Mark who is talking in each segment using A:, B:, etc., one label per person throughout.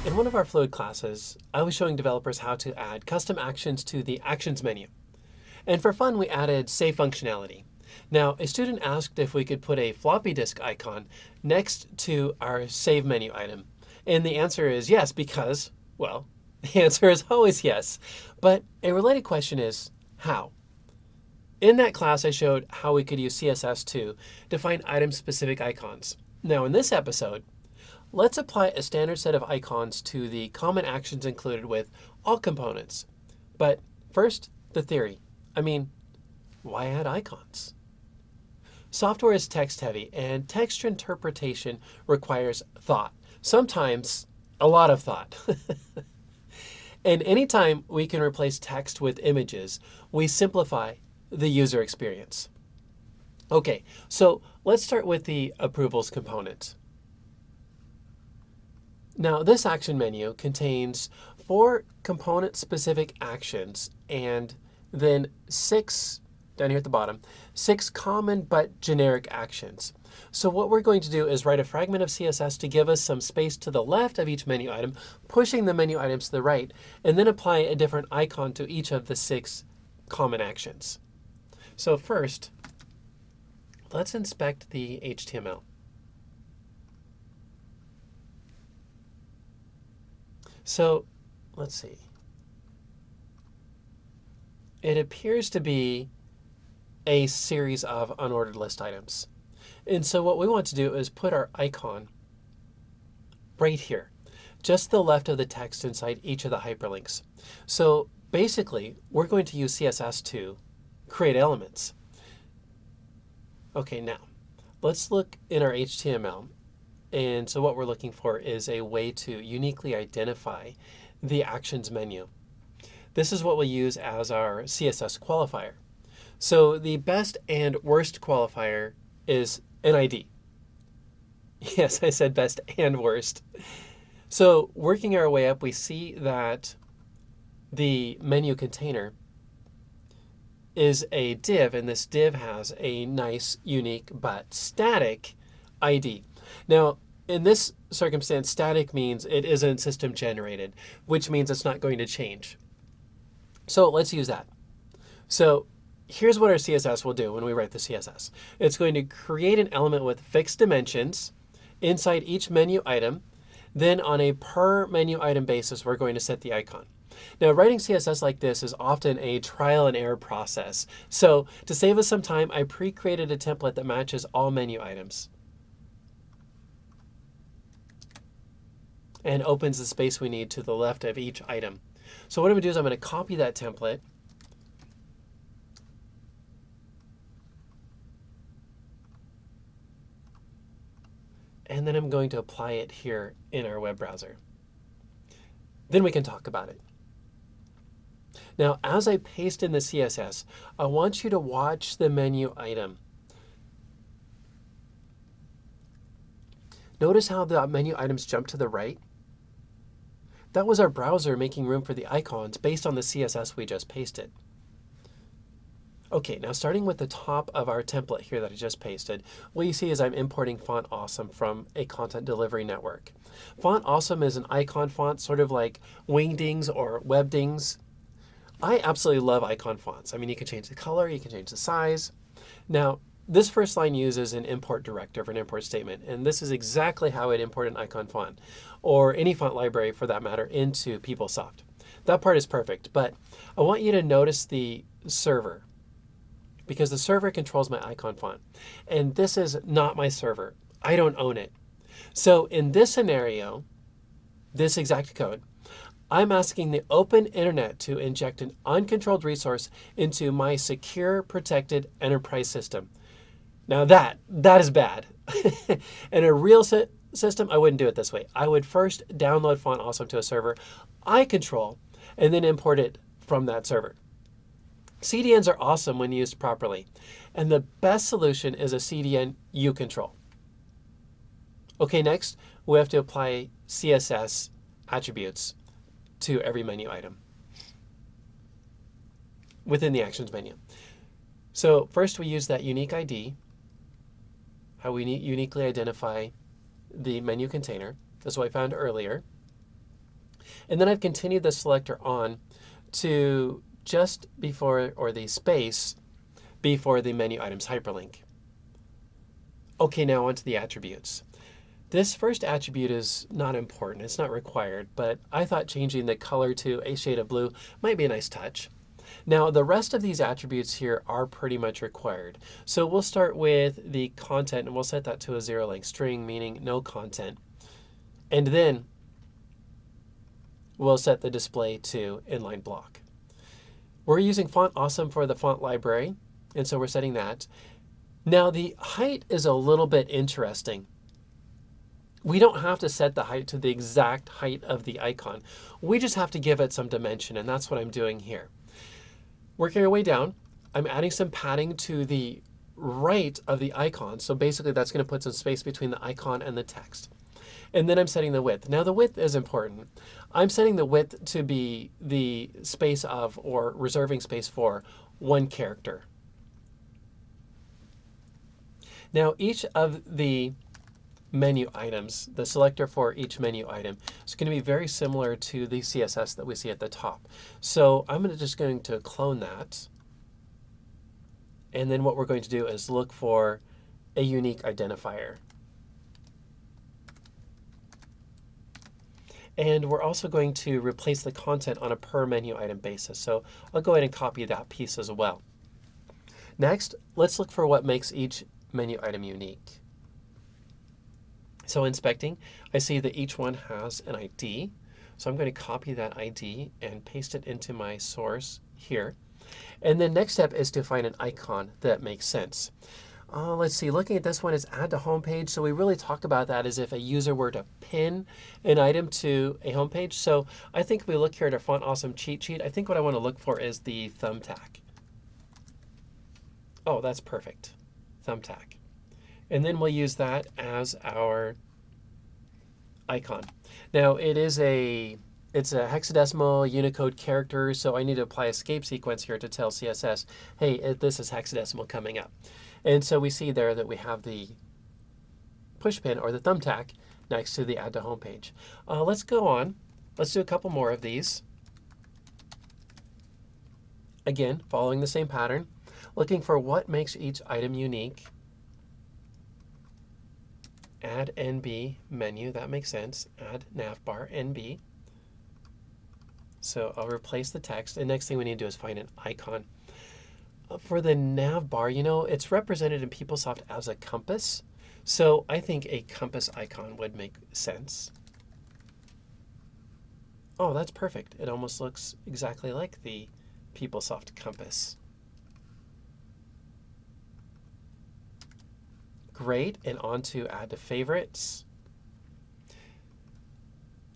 A: In one of our Fluid classes, I was showing developers how to add custom actions to the Actions menu. And for fun, we added save functionality. Now, a student asked if we could put a floppy disk icon next to our Save menu item. And the answer is yes, because, well, the answer is always yes. But a related question is, how? In that class, I showed how we could use CSS to define item-specific icons. Now, in this episode, let's apply a standard set of icons to the common actions included with all components. But first, the theory. I mean, why add icons? Software is text heavy, and text interpretation requires thought. Sometimes a lot of thought. And anytime we can replace text with images, we simplify the user experience. Okay, so let's start with the approvals component. Now, this action menu contains 4 component-specific actions and then 6, down here at the bottom, 6 common but generic actions. So what we're going to do is write a fragment of CSS to give us some space to the left of each menu item, pushing the menu items to the right, and then apply a different icon to each of the 6 common actions. So first, let's inspect the HTML. So let's see. It appears to be a series of unordered list items. And so what we want to do is put our icon right here, just to the left of the text inside each of the hyperlinks. So basically, we're going to use CSS to create elements. Okay, now let's look in our HTML. And so what we're looking for is a way to uniquely identify the actions menu. This is what we'll use as our CSS qualifier. So the best and worst qualifier is an ID. Yes, I said best and worst. So working our way up, we see that the menu container is a div, and this div has a nice, unique, but static ID. Now, in this circumstance, static means it isn't system generated, which means it's not going to change. So let's use that. So here's what our CSS will do when we write the CSS. It's going to create an element with fixed dimensions inside each menu item. Then on a per menu item basis, we're going to set the icon. Now, writing CSS like this is often a trial and error process. So to save us some time, I pre-created a template that matches all menu items and opens the space we need to the left of each item. So what I'm going to do is I'm going to copy that template. And then I'm going to apply it here in our web browser. Then we can talk about it. Now, as I paste in the CSS, I want you to watch the menu item. Notice how the menu items jump to the right? That was our browser making room for the icons based on the CSS we just pasted. Okay, now starting with the top of our template here that I just pasted, what you see is I'm importing Font Awesome from a content delivery network. Font Awesome is an icon font, sort of like Wingdings or Webdings. I absolutely love icon fonts. I mean, you can change the color, you can change the size. Now, this first line uses an import directive or an import statement, and this is exactly how I'd import an icon font, or any font library for that matter, into PeopleSoft. That part is perfect, but I want you to notice the server, because the server controls my icon font. And this is not my server. I don't own it. So in this scenario, this exact code, I'm asking the open internet to inject an uncontrolled resource into my secure, protected enterprise system. Now that is bad. In a real system, I wouldn't do it this way. I would first download Font Awesome to a server I control, and then import it from that server. CDNs are awesome when used properly, and the best solution is a CDN you control. Okay, next, we have to apply CSS attributes to every menu item within the Actions menu. So first we use that unique ID, how we uniquely identify the menu container. That's what I found earlier. And then I've continued the selector on to just before, or the space before the menu items hyperlink. Okay, now onto the attributes. This first attribute is not important, it's not required, but I thought changing the color to a shade of blue might be a nice touch. Now the rest of these attributes here are pretty much required. So we'll start with the content and we'll set that to a 0-length string, meaning no content. And then we'll set the display to inline block. We're using Font Awesome for the font library, and so we're setting that. Now the height is a little bit interesting. We don't have to set the height to the exact height of the icon. We just have to give it some dimension, and that's what I'm doing here. Working our way down, I'm adding some padding to the right of the icon. So basically that's going to put some space between the icon and the text. And then I'm setting the width. Now the width is important. I'm setting the width to be the space of, or reserving space for, one character. Now each of the menu items, the selector for each menu item, is going to be very similar to the CSS that we see at the top. So I'm just going to clone that. And then what we're going to do is look for a unique identifier. And we're also going to replace the content on a per menu item basis. So I'll go ahead and copy that piece as well. Next, let's look for what makes each menu item unique. So inspecting, I see that each one has an ID. So I'm going to copy that ID and paste it into my source here. And then next step is to find an icon that makes sense. Let's see, looking at this one is add to homepage. So we really talk about that as if a user were to pin an item to a homepage. So I think if we look here at our Font Awesome cheat sheet, I think what I want to look for is the thumbtack. Oh, that's perfect. Thumbtack. And then we'll use that as our icon. Now it's a hexadecimal Unicode character, so I need to apply escape sequence here to tell CSS, hey, this is hexadecimal coming up. And so we see there that we have the push pin or the thumbtack next to the add to homepage. Let's go on. Let's do a couple more of these. Again, following the same pattern, looking for what makes each item unique. Add NB menu, that makes sense. Add navbar NB. So I'll replace the text, and next thing we need to do is find an icon. For the navbar, you know, it's represented in PeopleSoft as a compass. So I think a compass icon would make sense. Oh, that's perfect. It almost looks exactly like the PeopleSoft compass. Great, and on to add to favorites.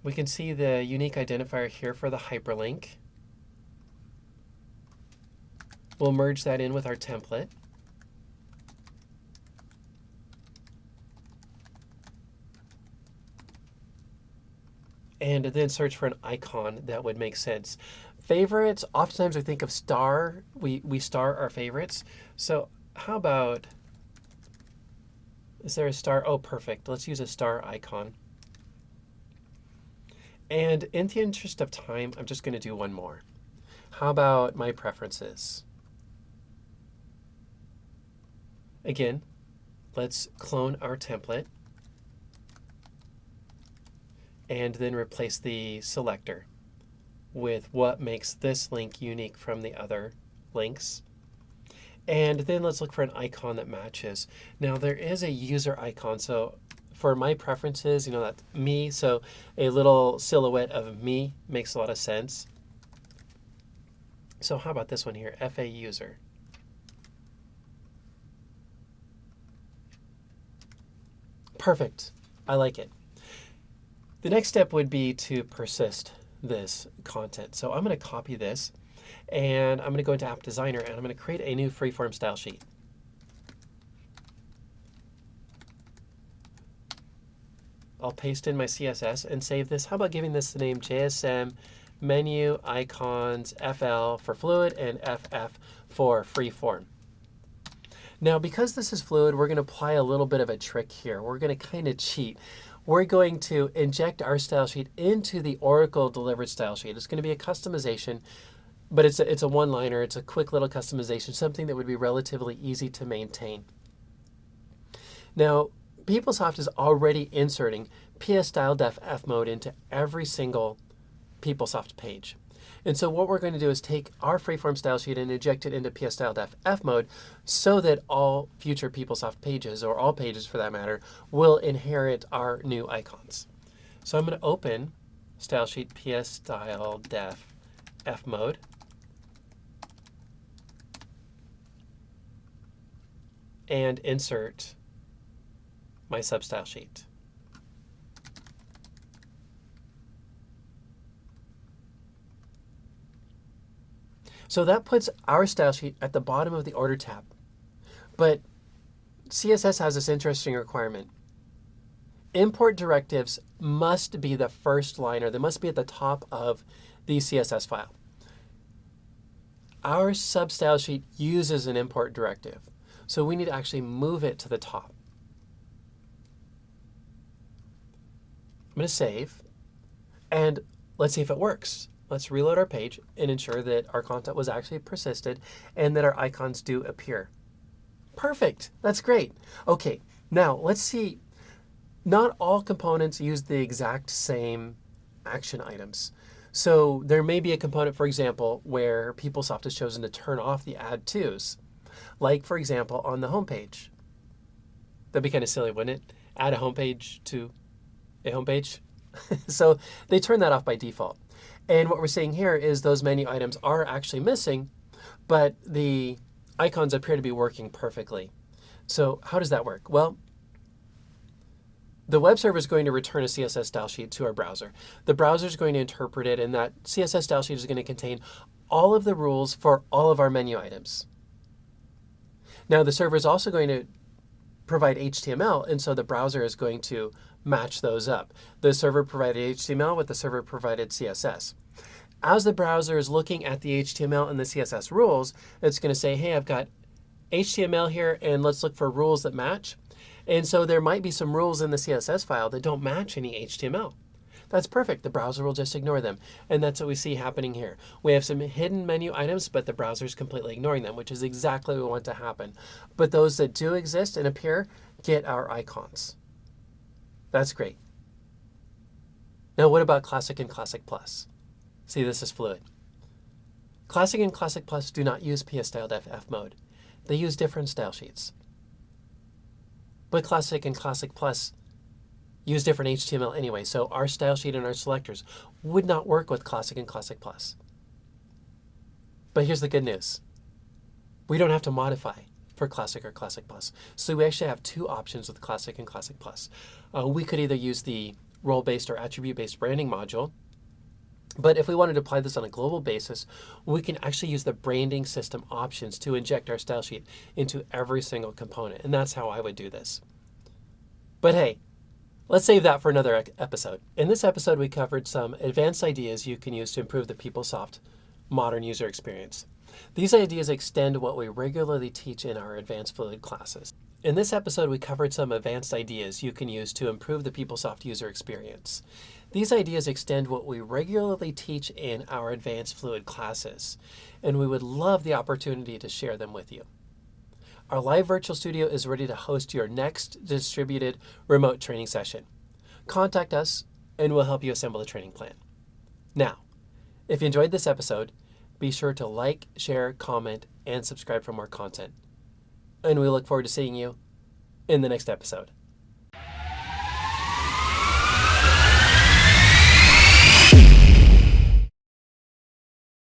A: We can see the unique identifier here for the hyperlink. We'll merge that in with our template. And then search for an icon that would make sense. Favorites, oftentimes we think of star. We star our favorites. So how about, is there a star? Oh, perfect. Let's use a star icon. And in the interest of time, I'm just going to do one more. How about my preferences? Again, let's clone our template and then replace the selector with what makes this link unique from the other links. And then let's look for an icon that matches. Now there is a user icon, so for my preferences, you know, that's me, so a little silhouette of me makes a lot of sense. So how about this one here, FA user? Perfect, I like it. The next step would be to persist this content. So I'm going to copy this, and I'm going to go into App Designer, and I'm going to create a new freeform style sheet. I'll paste in my CSS and save this. How about giving this the name JSM menu icons FL for fluid and FF for freeform. Now, because this is fluid, we're going to apply a little bit of a trick here. We're going to kind of cheat. We're going to inject our style sheet into the Oracle delivered style sheet. It's going to be a customization, but it's a one-liner. It's a quick little customization, something that would be relatively easy to maintain. Now, PeopleSoft is already inserting PS-Style-Def-F mode into every single PeopleSoft page. And so what we're going to do is take our freeform style sheet and inject it into PS-Style-Def-F mode so that all future PeopleSoft pages, or all pages for that matter, will inherit our new icons. So I'm going to open style sheet PS-Style-Def-F mode. And insert my substyle sheet. So that puts our style sheet at the bottom of the order tab. But CSS has this interesting requirement. Import directives must be the first liner. They must be at the top of the CSS file. Our substyle sheet uses an import directive. So we need to actually move it to the top. I'm going to save, and let's see if it works. Let's reload our page and ensure that our content was actually persisted and that our icons do appear. Perfect. That's great. Okay, now let's see. Not all components use the exact same action items. So there may be a component, for example, where PeopleSoft has chosen to turn off the add tos. Like, for example, on the homepage. That'd be kind of silly, wouldn't it? Add a homepage to a homepage. So they turn that off by default. And what we're seeing here is those menu items are actually missing, but the icons appear to be working perfectly. So how does that work? Well, the web server is going to return a CSS style sheet to our browser. The browser is going to interpret it, and that CSS style sheet is going to contain all of the rules for all of our menu items. Now, the server is also going to provide HTML, and so the browser is going to match those up. The server provided HTML with the server provided CSS. As the browser is looking at the HTML and the CSS rules, it's going to say, hey, I've got HTML here, and let's look for rules that match. And so there might be some rules in the CSS file that don't match any HTML. That's perfect. The browser will just ignore them. And that's what we see happening here. We have some hidden menu items, but the browser is completely ignoring them, which is exactly what we want to happen. But those that do exist and appear get our icons. That's great. Now, what about Classic and Classic Plus? See, this is fluid. Classic and Classic Plus do not use PS-Style-Def-F mode. They use different style sheets. But Classic and Classic Plus use different HTML anyway, so our style sheet and our selectors would not work with Classic and Classic Plus. But here's the good news. We don't have to modify for Classic or Classic Plus. So we actually have two options with Classic and Classic Plus. We could either use the role-based or attribute-based branding module, but if we wanted to apply this on a global basis, we can actually use the branding system options to inject our style sheet into every single component, and that's how I would do this. But hey, let's save that for another episode. In this episode, we covered some advanced ideas you can use to improve the PeopleSoft modern user experience. These ideas extend what we regularly teach in our advanced fluid classes. In this episode, we covered some advanced ideas you can use to improve the PeopleSoft user experience. These ideas extend what we regularly teach in our advanced fluid classes, and we would love the opportunity to share them with you. Our live virtual studio is ready to host your next distributed remote training session. Contact us and we'll help you assemble a training plan. Now, if you enjoyed this episode, be sure to like, share, comment, and subscribe for more content. And we look forward to seeing you in the next episode.